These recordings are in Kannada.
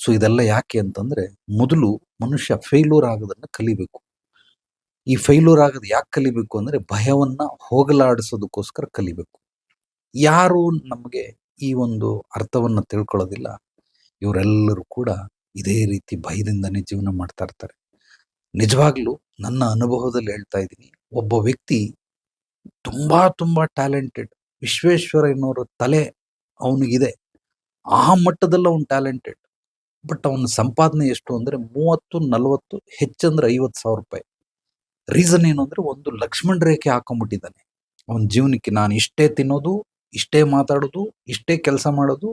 ಸೊ ಇದೆಲ್ಲ ಯಾಕೆ ಅಂತಂದ್ರೆ, ಮೊದಲು ಮನುಷ್ಯ ಫೇಲ್ಯೂರ್ ಆಗೋದನ್ನ ಕಲಿಬೇಕು. ಈ ಫೇಲ್ಯೂರ್ ಆಗೋದು ಯಾಕೆ ಕಲಿಬೇಕು ಅಂದ್ರೆ, ಭಯವನ್ನ ಹೋಗಲಾಡಿಸೋದಕ್ಕೋಸ್ಕರ ಕಲಿಬೇಕು. ಯಾರು ನಮಗೆ ಈ ಒಂದು ಅರ್ಥವನ್ನ ತಿಳ್ಕೊಳ್ಳೋದಿಲ್ಲ, ಇವರೆಲ್ಲರೂ ಕೂಡ ಇದೇ ರೀತಿ ಭಯದಿಂದನೇ ಜೀವನ ಮಾಡ್ತಾ ಇರ್ತಾರೆ. ನಿಜವಾಗ್ಲೂ ನನ್ನ ಅನುಭವದಲ್ಲಿ ಹೇಳ್ತಾ ಇದ್ದೀನಿ, ಒಬ್ಬ ವ್ಯಕ್ತಿ ತುಂಬಾ ತುಂಬಾ ಟ್ಯಾಲೆಂಟೆಡ್, ವಿಶ್ವೇಶ್ವರಯ್ಯನವರ ತಲೆ ಅವನಿಗಿದೆ, ಆ ಮಟ್ಟದಲ್ಲಿ ಅವನು ಟ್ಯಾಲೆಂಟೆಡ್. ಬಟ್ ಅವನ ಸಂಪಾದನೆ ಎಷ್ಟು ಅಂದ್ರೆ 30-40, ಹೆಚ್ಚಂದ್ರೆ 50,000 ರೂಪಾಯಿ. ರೀಸನ್ ಏನು ಅಂದ್ರೆ, ಒಂದು ಲಕ್ಷ್ಮಣ ರೇಖೆ ಹಾಕೊಂಡ್ಬಿಟ್ಟಿದ್ದಾನೆ ಅವನ ಜೀವನಕ್ಕೆ. ನಾನು ಇಷ್ಟೇ ತಿನ್ನೋದು, ಇಷ್ಟೇ ಮಾತಾಡೋದು, ಇಷ್ಟೇ ಕೆಲಸ ಮಾಡೋದು,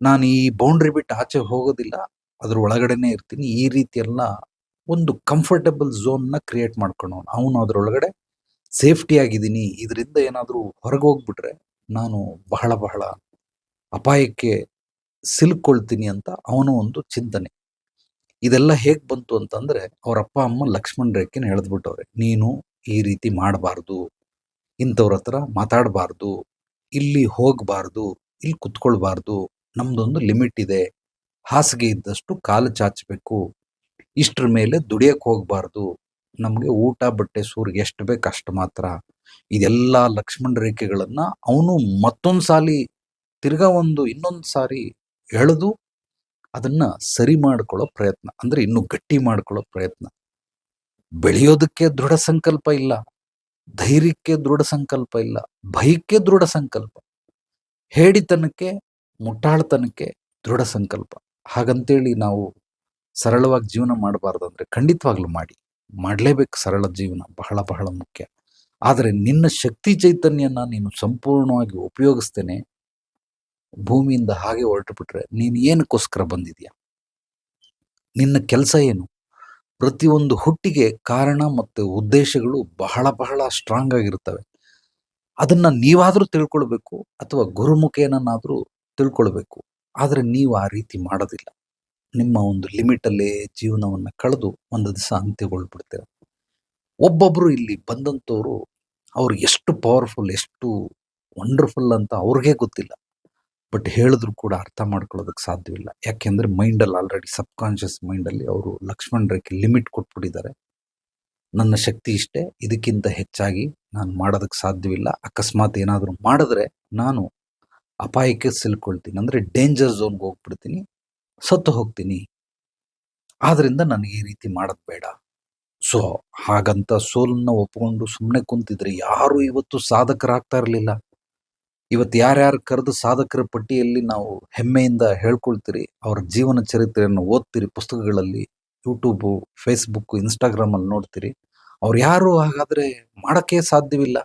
ನಾನು ಈ ಬೌಂಡ್ರಿ ಬಿಟ್ಟು ಆಚೆ ಹೋಗೋದಿಲ್ಲ, ಅದ್ರ ಒಳಗಡೆನೆ ಇರ್ತೀನಿ. ಈ ರೀತಿ ಎಲ್ಲ ಒಂದು ಕಂಫರ್ಟಬಲ್ ಝೋನ್ನ ಕ್ರಿಯೇಟ್ ಮಾಡ್ಕೊಂಡವನು. ಅವನು ಅದರೊಳಗಡೆ ಸೇಫ್ಟಿ ಆಗಿದ್ದೀನಿ, ಇದರಿಂದ ಏನಾದರೂ ಹೊರಗೆ ಹೋಗ್ಬಿಟ್ರೆ ನಾನು ಬಹಳ ಬಹಳ ಅಪಾಯಕ್ಕೆ ಸಿಲುಕೊಳ್ತೀನಿ ಅಂತ ಅವನ ಒಂದು ಚಿಂತನೆ. ಇದೆಲ್ಲ ಹೇಗೆ ಬಂತು ಅಂತಂದ್ರೆ, ಅವ್ರ ಅಪ್ಪ ಅಮ್ಮ ಲಕ್ಷ್ಮಣ ರೇಖೆನ ಎಳೆದ್ಬಿಟ್ಟವ್ರೆ. ನೀನು ಈ ರೀತಿ ಮಾಡಬಾರ್ದು, ಇಂಥವ್ರ ಹತ್ರ ಮಾತಾಡಬಾರ್ದು, ಇಲ್ಲಿ ಹೋಗಬಾರ್ದು, ಇಲ್ಲಿ ಕುತ್ಕೊಳ್ಬಾರ್ದು, ನಮ್ದೊಂದು ಲಿಮಿಟ್ ಇದೆ, ಹಾಸಿಗೆ ಇದ್ದಷ್ಟು ಕಾಲು ಚಾಚಬೇಕು, ಇಷ್ಟ್ರ ಮೇಲೆ ದುಡಿಯಕ್ಕೆ ಹೋಗಬಾರ್ದು, ನಮಗೆ ಊಟ ಬಟ್ಟೆ ಸೂರಿಗೆ ಎಷ್ಟು ಬೇಕು ಅಷ್ಟು ಮಾತ್ರ. ಇದೆಲ್ಲ ಲಕ್ಷ್ಮಣ ರೇಖೆಗಳನ್ನ ಅವನು ಮತ್ತೊಂದು ಸಾಲಿ ತಿರ್ಗಾ ಇನ್ನೊಂದು ಸಾರಿ ಎಳೆದು ಅದನ್ನ ಸರಿ ಮಾಡ್ಕೊಳ್ಳೋ ಪ್ರಯತ್ನ, ಅಂದ್ರೆ ಇನ್ನು ಗಟ್ಟಿ ಮಾಡ್ಕೊಳ್ಳೋ ಪ್ರಯತ್ನ. ಬೆಳೆಯೋದಕ್ಕೆ ದೃಢ ಸಂಕಲ್ಪ ಇಲ್ಲ, ಧೈರ್ಯಕ್ಕೆ ದೃಢ ಸಂಕಲ್ಪ ಇಲ್ಲ, ಭಯಕ್ಕೆ ದೃಢ ಸಂಕಲ್ಪ, ಹೇಡಿತನಕ್ಕೆ, ಮುಟ್ಟಾಳ್ತನಕ್ಕೆ ದೃಢ ಸಂಕಲ್ಪ. ಹಾಗಂತೇಳಿ ನಾವು ಸರಳವಾಗಿ ಜೀವನ ಮಾಡಬಾರ್ದು ಅಂದ್ರೆ, ಖಂಡಿತವಾಗ್ಲೂ ಮಾಡಲೇಬೇಕು. ಸರಳ ಜೀವನ ಬಹಳ ಬಹಳ ಮುಖ್ಯ. ಆದರೆ ನಿನ್ನ ಶಕ್ತಿ ಚೈತನ್ಯನ ನೀನು ಸಂಪೂರ್ಣವಾಗಿ ಉಪಯೋಗಿಸ್ತೇನೆ, ಭೂಮಿಯಿಂದ ಹಾಗೆ ಹೊರಟು ಬಿಟ್ರೆ ನೀನು ಏನಕ್ಕೋಸ್ಕರ ಬಂದಿದ್ಯಾ? ನಿನ್ನ ಕೆಲಸ ಏನು? ಪ್ರತಿಯೊಂದು ಹುಟ್ಟಿಗೆ ಕಾರಣ ಮತ್ತು ಉದ್ದೇಶಗಳು ಬಹಳ ಬಹಳ ಸ್ಟ್ರಾಂಗ್ ಆಗಿರ್ತವೆ. ಅದನ್ನ ನೀವಾದ್ರೂ ತಿಳ್ಕೊಳ್ಬೇಕು, ಅಥವಾ ಗುರುಮುಖೇನಾದ್ರೂ ತಿಳ್ಕೊಳ್ಬೇಕು. ಆದರೆ ನೀವು ಆ ರೀತಿ ಮಾಡೋದಿಲ್ಲ. ನಿಮ್ಮ ಒಂದು ಲಿಮಿಟಲ್ಲೇ ಜೀವನವನ್ನ ಕಳೆದು ಒಂದು ದಿವಸ ಅಂತ್ಯಗೊಳ್ಬಿಡ್ತೀರ. ಒಬ್ಬೊಬ್ರು ಇಲ್ಲಿ ಬಂದಂಥವ್ರು, ಅವ್ರು ಎಷ್ಟು ಪವರ್ಫುಲ್, ಎಷ್ಟು ವಂಡರ್ಫುಲ್ ಅಂತ ಅವ್ರಿಗೆ ಗೊತ್ತಿಲ್ಲ. ಬಟ್ ಹೇಳಿದ್ರು ಕೂಡ ಅರ್ಥ ಮಾಡ್ಕೊಳ್ಳೋದಕ್ಕೆ ಸಾಧ್ಯವಿಲ್ಲ. ಯಾಕೆಂದ್ರೆ ಮೈಂಡಲ್ಲಿ ಆಲ್ರೆಡಿ ಸಬ್ಕಾನ್ಷಿಯಸ್ ಮೈಂಡಲ್ಲಿ ಅವರು ಲಕ್ಷ್ಮಣ ರೇಖೆ ಲಿಮಿಟ್ ಕೊಟ್ಬಿಟ್ಟಿದ್ದಾರೆ. ನನ್ನ ಶಕ್ತಿ ಇಷ್ಟೇ, ಇದಕ್ಕಿಂತ ಹೆಚ್ಚಾಗಿ ನಾನು ಮಾಡೋದಕ್ಕೆ ಸಾಧ್ಯವಿಲ್ಲ. ಅಕಸ್ಮಾತ್ ಏನಾದರೂ ಮಾಡಿದ್ರೆ ನಾನು ಅಪಾಯಕ್ಕೆ ಸಿಲ್ಕೊಳ್ತೀನಿ, ಅಂದ್ರೆ ಡೇಂಜರ್ ಝೋನ್ಗೆ ಹೋಗ್ಬಿಡ್ತೀನಿ, ಸತ್ತು ಹೋಗ್ತೀನಿ. ಆದ್ರಿಂದ ನನಗೆ ಈ ರೀತಿ ಮಾಡೋದು ಬೇಡ. ಸೊ ಹಾಗಂತ ಸೋಲನ್ನ ಒಪ್ಕೊಂಡು ಸುಮ್ಮನೆ ಕುಂತಿದ್ರೆ ಯಾರು ಇವತ್ತು ಸಾಧಕರಾಗ್ತಾ ಇರಲಿಲ್ಲ. ಇವತ್ತು ಯಾರ್ಯಾರು ಕರೆದು ಸಾಧಕರ ಪಟ್ಟಿಯಲ್ಲಿ ನಾವು ಹೆಮ್ಮೆಯಿಂದ ಹೇಳ್ಕೊಳ್ತೀರಿ, ಅವರ ಜೀವನ ಚರಿತ್ರೆಯನ್ನು ಓದ್ತೀರಿ ಪುಸ್ತಕಗಳಲ್ಲಿ, ಯೂಟ್ಯೂಬು, ಫೇಸ್ಬುಕ್, ಇನ್ಸ್ಟಾಗ್ರಾಮಲ್ಲಿ ನೋಡ್ತೀರಿ, ಅವ್ರು ಯಾರು ಹಾಗಾದ್ರೆ ಮಾಡೋಕ್ಕೆ ಸಾಧ್ಯವಿಲ್ಲ.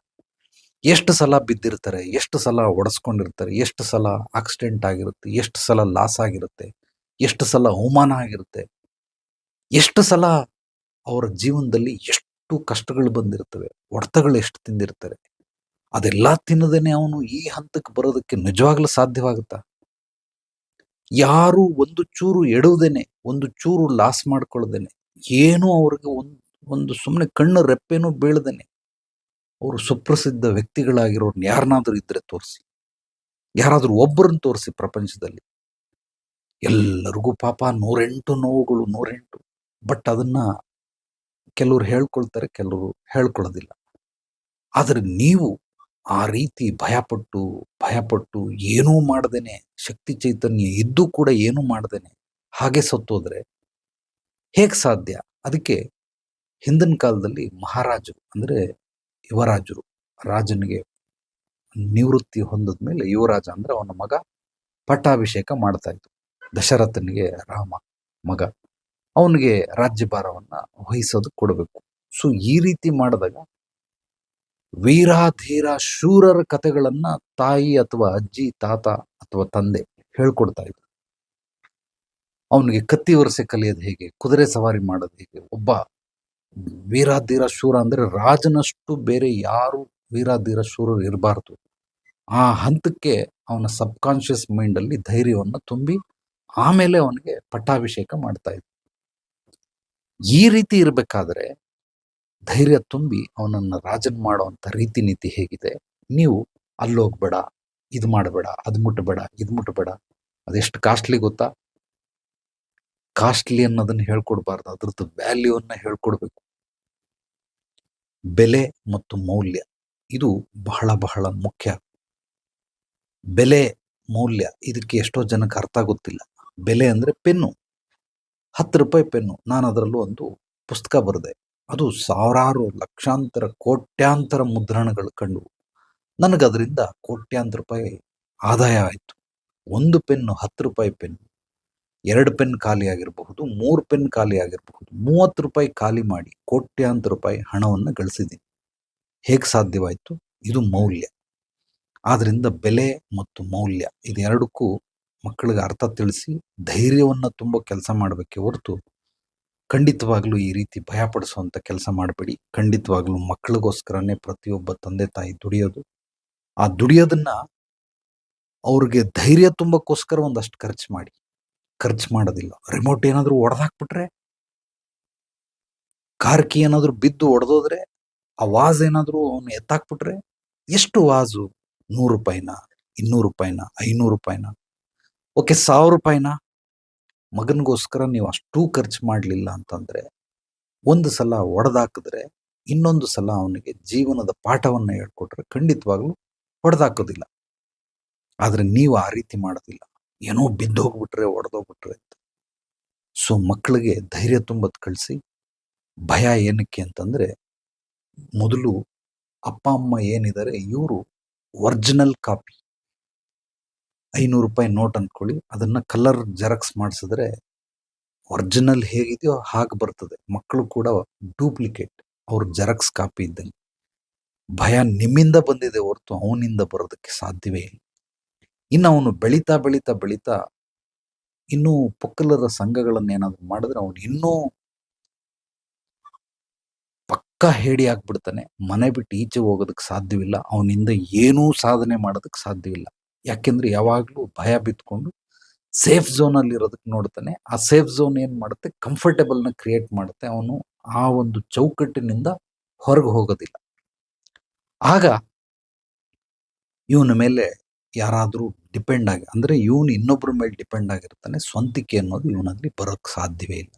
ಎಷ್ಟು ಸಲ ಬಿದ್ದಿರ್ತಾರೆ, ಎಷ್ಟು ಸಲ ಒಡೆಸ್ಕೊಂಡಿರ್ತಾರೆ, ಎಷ್ಟು ಸಲ ಆಕ್ಸಿಡೆಂಟ್ ಆಗಿರುತ್ತೆ, ಎಷ್ಟು ಸಲ ಲಾಸ್ ಆಗಿರುತ್ತೆ, ಎಷ್ಟು ಸಲ ಅವಮಾನ ಆಗಿರುತ್ತೆ, ಎಷ್ಟು ಸಲ ಅವರ ಜೀವನದಲ್ಲಿ ಎಷ್ಟು ಕಷ್ಟಗಳು ಬಂದಿರ್ತವೆ, ಹೊಡೆತಗಳು ಎಷ್ಟು ತಿಂದಿರ್ತಾರೆ. ಅದೆಲ್ಲ ತಿನ್ನದೇನೆ ಅವನು ಈ ಹಂತಕ್ಕೆ ಬರೋದಕ್ಕೆ ನಿಜವಾಗ್ಲೂ ಸಾಧ್ಯವಾಗುತ್ತಾ? ಯಾರು ಒಂದು ಚೂರು ಎಡುವುದೇನೆ, ಒಂದು ಚೂರು ಲಾಸ್ ಮಾಡ್ಕೊಳ್ಳದೇನೆ, ಏನೂ ಅವ್ರಿಗೆ ಒಂದು ಸುಮ್ಮನೆ ಕಣ್ಣು ರೆಪ್ಪೇನೂ ಬೀಳದೇನೆ ಅವರು ಸುಪ್ರಸಿದ್ಧ ವ್ಯಕ್ತಿಗಳಾಗಿರೋರ್ನ ಯಾರನ್ನಾದ್ರೂ ಇದ್ರೆ ತೋರಿಸಿ, ಯಾರಾದ್ರೂ ಒಬ್ಬರನ್ನ ತೋರಿಸಿ ಪ್ರಪಂಚದಲ್ಲಿ. ಎಲ್ಲರಿಗೂ ಪಾಪ 108 ನೋವುಗಳು, 108. ಬಟ್ ಅದನ್ನ ಕೆಲವರು ಹೇಳ್ಕೊಳ್ತಾರೆ, ಕೆಲವರು ಹೇಳ್ಕೊಳ್ಳೋದಿಲ್ಲ. ಆದರೆ ನೀವು ಆ ರೀತಿ ಭಯಪಟ್ಟು ಏನೂ ಮಾಡದೇನೆ, ಶಕ್ತಿ ಚೈತನ್ಯ ಇದ್ದು ಕೂಡ ಏನೂ ಮಾಡದೇನೆ ಹಾಗೆ ಸತ್ತೋದ್ರೆ ಹೇಗೆ ಸಾಧ್ಯ? ಅದಕ್ಕೆ ಹಿಂದಿನ ಕಾಲದಲ್ಲಿ ಮಹಾರಾಜರು, ಅಂದ್ರೆ ಯುವರಾಜರು, ರಾಜನಿಗೆ ನಿವೃತ್ತಿ ಹೊಂದಿದ ಮೇಲೆ ಯುವರಾಜ ಅಂದ್ರೆ ಅವನ ಮಗ ಪಟ್ಟಾಭಿಷೇಕ ಮಾಡ್ತಾ ಇತ್ತು. ದಶರಥನಿಗೆ ರಾಮ ಮಗ, ಅವನಿಗೆ ರಾಜ್ಯಭಾರವನ್ನ ವಹಿಸೋದು ಕೊಡಬೇಕು. ಸೊ ಈ ರೀತಿ ಮಾಡಿದಾಗ ವೀರಾಧೀರ ಶೂರರ ಕಥೆಗಳನ್ನ ತಾಯಿ ಅಥವಾ ಅಜ್ಜಿ, ತಾತ ಅಥವಾ ತಂದೆ ಹೇಳ್ಕೊಡ್ತಾ ಇದ್ರು. ಅವನಿಗೆ ಕತ್ತಿ ವರಸೆ ಕಲಿಯೋದು ಹೇಗೆ, ಕುದುರೆ ಸವಾರಿ ಮಾಡೋದು ಹೇಗೆ. ಒಬ್ಬ ವೀರಾಧೀರ ಶೂರ ಅಂದ್ರೆ ರಾಜನಷ್ಟು ಬೇರೆ ಯಾರು ವೀರಾಧೀರ ಶೂರರು ಇರಬಾರ್ದು. ಆ ಹಂತಕ್ಕೆ ಅವನ ಸಬ್ಕಾನ್ಷಿಯಸ್ ಮೈಂಡ್ ಅಲ್ಲಿ ಧೈರ್ಯವನ್ನು ತುಂಬಿ ಆಮೇಲೆ ಅವನಿಗೆ ಪಟ್ಟಾಭಿಷೇಕ ಮಾಡ್ತಾ ಇದ್ರು. ಈ ರೀತಿ ಇರಬೇಕಾದ್ರೆ ಧೈರ್ಯ ತುಂಬಿ ಅವನನ್ನ ರಾಜನ್ ಮಾಡುವಂತ ರೀತಿ ನೀತಿ ಹೇಗಿದೆ. ನೀವು ಅಲ್ಲೋಗ್ಬೇಡ, ಇದು ಮಾಡಬೇಡ, ಅದು ಮುಟ್ಟಬೇಡ, ಇದು ಮುಟ್ಟಬೇಡ, ಅದೆಷ್ಟು ಕಾಸ್ಟ್ಲಿ ಗೊತ್ತಾ? ಕಾಸ್ಟ್ಲಿ ಅನ್ನೋದನ್ನ ಹೇಳ್ಕೊಡ್ಬಾರ್ದು, ಅದ್ರದ್ದು ವ್ಯಾಲ್ಯೂವನ್ನ ಹೇಳ್ಕೊಡ್ಬೇಕು. ಬೆಲೆ ಮತ್ತು ಮೌಲ್ಯ ಇದು ಬಹಳ ಬಹಳ ಮುಖ್ಯ. ಬೆಲೆ ಮೌಲ್ಯ ಇದಕ್ಕೆ ಎಷ್ಟೋ ಜನಕ್ಕೆ ಅರ್ಥ ಗೊತ್ತಿಲ್ಲ. ಬೆಲೆ ಅಂದ್ರೆ ಪೆನ್ನು, 10 ರೂಪಾಯಿ ಪೆನ್ನು. ನಾನು ಅದರಲ್ಲೂ ಒಂದು ಪುಸ್ತಕ ಬರೆದೆ, ಅದು ಸಾವಿರಾರು ಲಕ್ಷಾಂತರ ಕೋಟ್ಯಾಂತರ ಮುದ್ರಣಗಳು ಕಂಡವು. ನನಗದರಿಂದ ಕೋಟ್ಯಾಂತರ ರೂಪಾಯಿ ಆದಾಯ ಆಯಿತು. ಒಂದು ಪೆನ್ನು 10 ರೂಪಾಯಿ ಪೆನ್ನು, 2 ಪೆನ್ ಖಾಲಿ ಆಗಿರಬಹುದು, 3 ಪೆನ್ ಖಾಲಿ ಆಗಿರಬಹುದು, 30 ರೂಪಾಯಿ ಖಾಲಿ ಮಾಡಿ ಕೋಟ್ಯಾಂತರ ರೂಪಾಯಿ ಹಣವನ್ನು ಗಳಿಸಿದ್ದೀನಿ. ಹೇಗೆ ಸಾಧ್ಯವಾಯಿತು? ಇದು ಮೌಲ್ಯ. ಆದ್ರಿಂದ ಬೆಲೆ ಮತ್ತು ಮೌಲ್ಯ ಇದೆರಡಕ್ಕೂ ಮಕ್ಕಳಿಗೆ ಅರ್ಥ ತಿಳಿಸಿ ಧೈರ್ಯವನ್ನು ತುಂಬೋ ಕೆಲಸ ಮಾಡಬೇಕೆ ಹೊರತು ಖಂಡಿತವಾಗ್ಲೂ ಈ ರೀತಿ ಭಯಪಡಿಸುವಂಥ ಕೆಲಸ ಮಾಡಬೇಡಿ. ಖಂಡಿತವಾಗ್ಲೂ ಮಕ್ಕಳಿಗೋಸ್ಕರನೇ ಪ್ರತಿಯೊಬ್ಬ ತಂದೆ ತಾಯಿ ದುಡಿಯೋದು. ಆ ದುಡಿಯೋದನ್ನ ಅವ್ರಿಗೆ ಧೈರ್ಯ ತುಂಬಕ್ಕೋಸ್ಕರ ಒಂದಷ್ಟು ಖರ್ಚು ಮಾಡಿ. ಖರ್ಚು ಮಾಡೋದಿಲ್ಲ. ರಿಮೋಟ್ ಏನಾದರೂ ಒಡೆದಾಕ್ಬಿಟ್ರೆ, ಕಾರ್ ಕೀ ಏನಾದರೂ ಬಿದ್ದು ಒಡೆದೋದ್ರೆ, ಆ ವಾಜ್ ಏನಾದರೂ ಅವನು ಎತ್ತಾಕ್ಬಿಟ್ರೆ, ಎಷ್ಟು ವಾಜು? 100 ರೂಪಾಯಿನ, 200 ರೂಪಾಯಿನ, 500 ರೂಪಾಯಿನ, ಓಕೆ 1000 ರೂಪಾಯಿನ? ಮಗನಿಗೋಸ್ಕರ ನೀವು ಅಷ್ಟೂ ಖರ್ಚು ಮಾಡಲಿಲ್ಲ ಅಂತಂದ್ರೆ, ಒಂದು ಸಲ ಒಡೆದಾಕಿದ್ರೆ ಇನ್ನೊಂದು ಸಲ ಅವನಿಗೆ ಜೀವನದ ಪಾಠವನ್ನು ಹೇಳ್ಕೊಟ್ರೆ ಖಂಡಿತವಾಗ್ಲೂ ಹೊಡೆದಾಕೋದಿಲ್ಲ. ಆದ್ರೆ ನೀವು ಆ ರೀತಿ ಮಾಡೋದಿಲ್ಲ. ಏನೋ ಬಿದ್ದೋಗ್ಬಿಟ್ರೆ, ಒಡೆದೋಗ್ಬಿಟ್ರೆ ಅಂತ. ಸೊ ಮಕ್ಕಳಿಗೆ ಧೈರ್ಯ ತುಂಬದ್ ಕಳಿಸಿ. ಭಯ ಏನಕ್ಕೆ ಅಂತಂದ್ರೆ, ಮೊದಲು ಅಪ್ಪ ಅಮ್ಮ ಏನಿದ್ದಾರೆ ಇವರು ಒರಿಜಿನಲ್ ಕಾಪಿ. 500 ರೂಪಾಯಿ ನೋಟ್ ಅಂದ್ಕೊಳ್ಳಿ, ಅದನ್ನ ಕಲರ್ ಜೆರಾಕ್ಸ್ ಮಾಡಿಸಿದ್ರೆ ಒರಿಜಿನಲ್ ಹೇಗಿದೆಯೋ ಹಾಗೆ ಬರ್ತದೆ. ಮಕ್ಕಳು ಕೂಡ ಡೂಪ್ಲಿಕೇಟ್, ಅವ್ರ ಜೆರಾಕ್ಸ್ ಕಾಪಿ ಇದ್ದಂಗೆ. ಭಯ ನಿಮ್ಮಿಂದ ಬಂದಿದೆ ಹೊರತು ಅವನಿಂದ ಬರೋದಕ್ಕೆ ಸಾಧ್ಯವೇ ಇಲ್ಲ. ಇನ್ನು ಅವನು ಬೆಳೀತಾ ಬೆಳೀತಾ ಬೆಳೀತಾ ಇನ್ನೂ ಪೊಕ್ಕಲರ ಸಂಘಗಳನ್ನ ಏನಾದ್ರು ಮಾಡಿದ್ರೆ ಅವನು ಇನ್ನೂ ಪಕ್ಕಾ ಹೇಡಿ ಆಗ್ಬಿಡ್ತಾನೆ. ಮನೆ ಬಿಟ್ಟು ಈಚೆ ಹೋಗೋದಕ್ಕೆ ಸಾಧ್ಯವಿಲ್ಲ. ಅವನಿಂದ ಏನೂ ಸಾಧನೆ ಮಾಡೋದಕ್ಕೆ ಸಾಧ್ಯವಿಲ್ಲ. ಯಾಕೆಂದ್ರೆ ಯಾವಾಗ್ಲೂ ಭಯ ಬಿತ್ಕೊಂಡು ಸೇಫ್ ಝೋನ್ ಅಲ್ಲಿ ಇರೋದಕ್ಕೆ ನೋಡ್ತಾನೆ. ಆ ಸೇಫ್ ಝೋನ್ ಏನ್ ಮಾಡುತ್ತೆ? ಕಂಫರ್ಟೇಬಲ್ ನ ಕ್ರಿಯೇಟ್ ಮಾಡುತ್ತೆ. ಅವನು ಆ ಒಂದು ಚೌಕಟ್ಟಿನಿಂದ ಹೊರಗೆ ಹೋಗೋದಿಲ್ಲ. ಆಗ ಇವನ ಮೇಲೆ ಯಾರಾದ್ರೂ ಡಿಪೆಂಡ್ ಆಗಿ, ಅಂದ್ರೆ ಇವನು ಇನ್ನೊಬ್ಬರ ಮೇಲೆ ಡಿಪೆಂಡ್ ಆಗಿರ್ತಾನೆ. ಸ್ವಂತಿಕೆ ಅನ್ನೋದು ಇವನಲ್ಲಿ ಬರೋಕ್ ಸಾಧ್ಯವೇ ಇಲ್ಲ.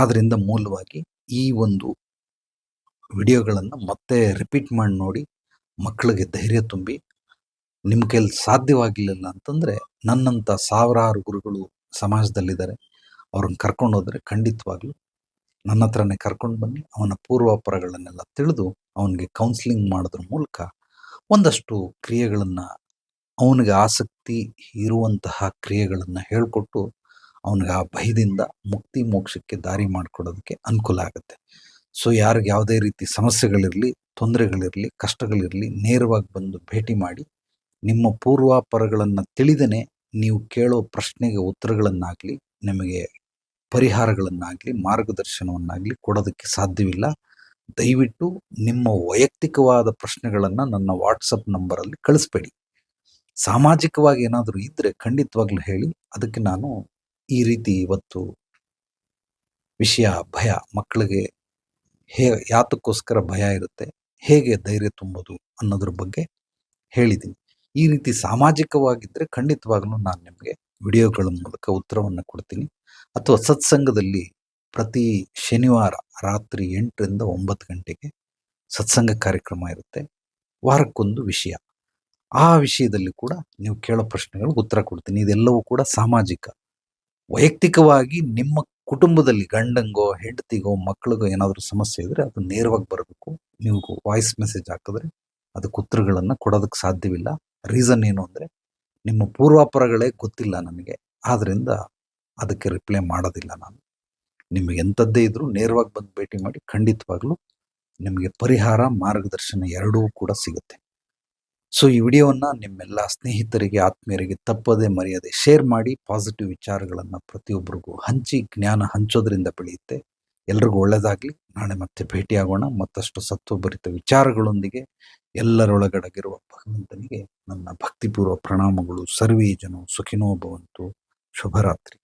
ಆದ್ರಿಂದ ಮೂಲವಾಗಿ ಈ ಒಂದು ವಿಡಿಯೋಗಳನ್ನ ಮತ್ತೆ ರಿಪೀಟ್ ಮಾಡಿ ನೋಡಿ, ಮಕ್ಕಳಿಗೆ ಧೈರ್ಯ ತುಂಬಿ. ನಿಮ್ಮ ಕೈಲಿ ಸಾಧ್ಯವಾಗಿರ್ಲಿಲ್ಲ ಅಂತಂದ್ರೆ ನನ್ನಂತ ಸಾವಿರಾರು ಗುರುಗಳು ಸಮಾಜದಲ್ಲಿದ್ದಾರೆ. ಅವ್ರನ್ನ ಕರ್ಕೊಂಡು ಹೋದ್ರೆ ಖಂಡಿತವಾಗ್ಲು ನನ್ನ ಹತ್ರನೇ ಕರ್ಕೊಂಡು ಬನ್ನಿ. ಅವನ ಪೂರ್ವಾಪರಗಳನ್ನೆಲ್ಲ ತಿಳಿದು ಅವನಿಗೆ ಕೌನ್ಸಿಲಿಂಗ್ ಮಾಡೋದ್ರ ಮೂಲಕ ಒಂದಷ್ಟು ಕ್ರಿಯೆಗಳನ್ನ, ಅವನಿಗೆ ಆಸಕ್ತಿ ಇರುವಂತಹ ಕ್ರಿಯೆಗಳನ್ನ ಹೇಳ್ಕೊಟ್ಟು ಅವನಿಗೆ ಆ ಭಯದಿಂದ ಮುಕ್ತಿ ಮೋಕ್ಷಕ್ಕೆ ದಾರಿ ಮಾಡಿಕೊಡೋದಕ್ಕೆ ಅನುಕೂಲ ಆಗುತ್ತೆ. ಸೊ ಯಾರಿಗೆ ಯಾವುದೇ ರೀತಿ ಸಮಸ್ಯೆಗಳಿರಲಿ, ತೊಂದರೆಗಳಿರಲಿ, ಕಷ್ಟಗಳಿರಲಿ, ನೇರವಾಗಿ ಬಂದು ಭೇಟಿ ಮಾಡಿ. ನಿಮ್ಮ ಪೂರ್ವಾಪರಗಳನ್ನು ತಿಳಿದೇನೆ ನೀವು ಕೇಳೋ ಪ್ರಶ್ನೆಗೆ ಉತ್ತರಗಳನ್ನಾಗಲಿ, ನಿಮಗೆ ಪರಿಹಾರಗಳನ್ನಾಗಲಿ, ಮಾರ್ಗದರ್ಶನವನ್ನಾಗಲಿ ಕೊಡೋದಕ್ಕೆ ಸಾಧ್ಯವಿಲ್ಲ. ದಯವಿಟ್ಟು ನಿಮ್ಮ ವೈಯಕ್ತಿಕವಾದ ಪ್ರಶ್ನೆಗಳನ್ನು ನನ್ನ ವಾಟ್ಸಪ್ ನಂಬರಲ್ಲಿ ಕಳಿಸ್ಬೇಡಿ. ಸಾಮಾಜಿಕವಾಗಿ ಏನಾದರೂ ಇದ್ದರೆ ಖಂಡಿತವಾಗ್ಲೂ ಹೇಳಿ. ಅದಕ್ಕೆ ನಾನು ಈ ರೀತಿ ಇವತ್ತು ವಿಷಯ ಭಯ, ಮಕ್ಕಳಿಗೆ ಯಾತಕ್ಕೋಸ್ಕರ ಭಯ ಇರುತ್ತೆ, ಹೇಗೆ ಧೈರ್ಯ ತುಂಬೋದು ಅನ್ನೋದ್ರ ಬಗ್ಗೆ ಹೇಳಿದ್ದೀನಿ. ಈ ರೀತಿ ಸಾಮಾಜಿಕವಾಗಿದ್ದರೆ ಖಂಡಿತವಾಗ್ಲೂ ನಾನು ನಿಮಗೆ ವಿಡಿಯೋಗಳ ಮೂಲಕ ಉತ್ತರವನ್ನು ಕೊಡ್ತೀನಿ. ಅಥವಾ ಸತ್ಸಂಗದಲ್ಲಿ ಪ್ರತಿ ಶನಿವಾರ ರಾತ್ರಿ 8ರಿಂದ 9 ಗಂಟೆಗೆ ಸತ್ಸಂಗ ಕಾರ್ಯಕ್ರಮ ಇರುತ್ತೆ. ವಾರಕ್ಕೊಂದು ವಿಷಯ. ಆ ವಿಷಯದಲ್ಲಿ ಕೂಡ ನೀವು ಕೇಳೋ ಪ್ರಶ್ನೆಗಳಿಗೆ ಉತ್ತರ ಕೊಡ್ತೀನಿ. ಇದೆಲ್ಲವೂ ಕೂಡ ಸಾಮಾಜಿಕ. ವೈಯಕ್ತಿಕವಾಗಿ ನಿಮ್ಮ ಕುಟುಂಬದಲ್ಲಿ ಗಂಡಂಗೋ, ಹೆಂಡತಿಗೋ, ಮಕ್ಕಳಿಗೋ ಏನಾದರೂ ಸಮಸ್ಯೆ ಇದ್ರೆ ಅದು ನೇರವಾಗಿ ಬರಬೇಕು. ನೀವು ವಾಯ್ಸ್ ಮೆಸೇಜ್ ಹಾಕಿದ್ರೆ ಅದಕ್ಕೆ ಉತ್ತರಗಳನ್ನು ಕೊಡೋದಕ್ಕೆ ಸಾಧ್ಯವಿಲ್ಲ. ರೀಸನ್ ಏನು ಅಂದರೆ, ನಿಮ್ಮ ಪೂರ್ವಾಪರಗಳೇ ಗೊತ್ತಿಲ್ಲ ನನಗೆ. ಆದ್ರಿಂದ ಅದಕ್ಕೆ ರಿಪ್ಲೈ ಮಾಡೋದಿಲ್ಲ ನಾನು. ನಿಮಗೆ ಎಂಥದ್ದೇ ಇದ್ರೂ ನೇರವಾಗಿ ಬಂದು ಭೇಟಿ ಮಾಡಿ. ಖಂಡಿತವಾಗ್ಲೂ ನಿಮಗೆ ಪರಿಹಾರ, ಮಾರ್ಗದರ್ಶನ ಎರಡೂ ಕೂಡ ಸಿಗುತ್ತೆ. ಸೊ ಈ ವಿಡಿಯೋವನ್ನು ನಿಮ್ಮೆಲ್ಲ ಸ್ನೇಹಿತರಿಗೆ, ಆತ್ಮೀಯರಿಗೆ ತಪ್ಪದೆ ಮರೆಯದೆ ಶೇರ್ ಮಾಡಿ. ಪಾಸಿಟಿವ್ ವಿಚಾರಗಳನ್ನು ಪ್ರತಿಯೊಬ್ಬರಿಗೂ ಹಂಚಿ. ಜ್ಞಾನ ಹಂಚೋದ್ರಿಂದ ಬೆಳೆಯುತ್ತೆ. ಎಲ್ರಿಗೂ ಒಳ್ಳೆಯದಾಗಲಿ. ನಾಳೆ ಮತ್ತೆ ಭೇಟಿಯಾಗೋಣ ಮತ್ತಷ್ಟು ಸತ್ವಭರಿತ ವಿಚಾರಗಳೊಂದಿಗೆ. ಎಲ್ಲರೊಳಗಡಗಿರುವ ಭಗವಂತನಿಗೆ ನನ್ನ ಭಕ್ತಿಪೂರ್ವ ಪ್ರಣಾಮಗಳು. ಸರ್ವೇ ಜನ ಸುಖಿನೋ ಭವಂತು. ಶುಭರಾತ್ರಿ.